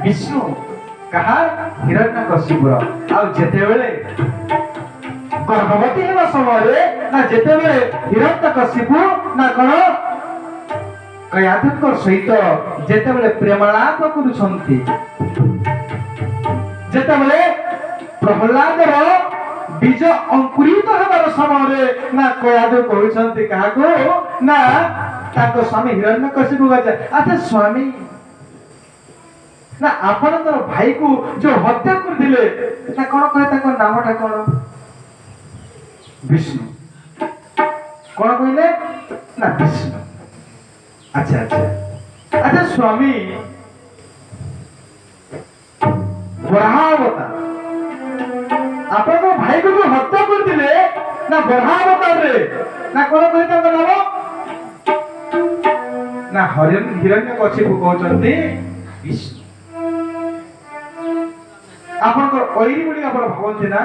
विष्णु कहा हिरण्यकशिपुर आउ जेतेबेले गर्भवती हेबा समय ना जेतेबेले हिरण्यकशिपु ना कोन कयाधुकर सहित जेतेबेले प्रेमालाप करूछंती जेतेबेले प्रहलादर बीज अंकुरित हेबार समय ना कयाधु कहउछंती काहाको ना ताको स्वामी हिरण्यकशिपु गजा अच्छा स्वामी ना आपनकर भाई को जो हत्या कर दिले ना कोन कहे ताको नामटा कोन विष्णु कोन कहले ना विष्णु अच्छा अच्छा अच्छा स्वामी बरहावता आपन भाई को जो हत्या कर दिले ना बरहावता रे ना कोन कहे ताको नाम ना हिरण्यकशिपु कहउछंती विष्णु आपन ओइरी बोली आपन भावंती ना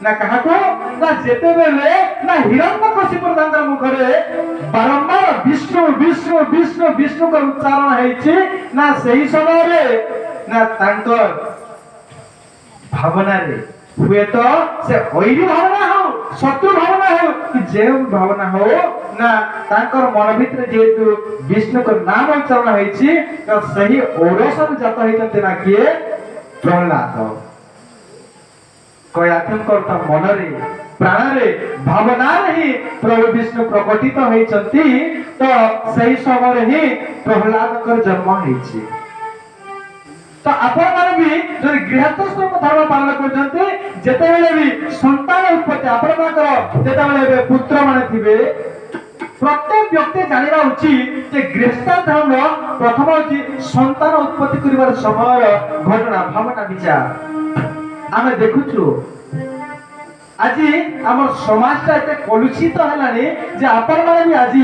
ना कहाको ना जेतेबेले ना हिरण्यकशिपु तांकर मुखरे बारंबार विष्णु विष्णु विष्णु विष्णु का उच्चारण हेछि ना सही समय रे ना तांकर भावना रे हुए तो से ओइरी भावना हो शत्रु भावना हो कि जे भावना हो ना तांकर मन भितर जेतु विष्णु को नाम उच्चारण हेछि तो सही औरसर जात हेतते ना किए प्रहलाद कयाथुकर मन रे प्राण रे भावना ही प्रभु विष्णु प्रकटित होइछंती तो सही समय ही प्रहलाद कर जन्म होइछि तो आपण माने भी जो गृहस्थ धर्म पालन करजंती जेतेबेले भी संतान उत्पत्ति आपण माकर जेतेबेले पुत्र माने थिबे प्रत्येक व्यक्ति जानिबा उचित जे गृहस्थ धर्म प्रथम होछि संतान उत्पत्ति करिवार समय घटना भावना विचार आमे देखुछु आज आम समाज एते कलुषित हेलानी जे आपण माने भी आज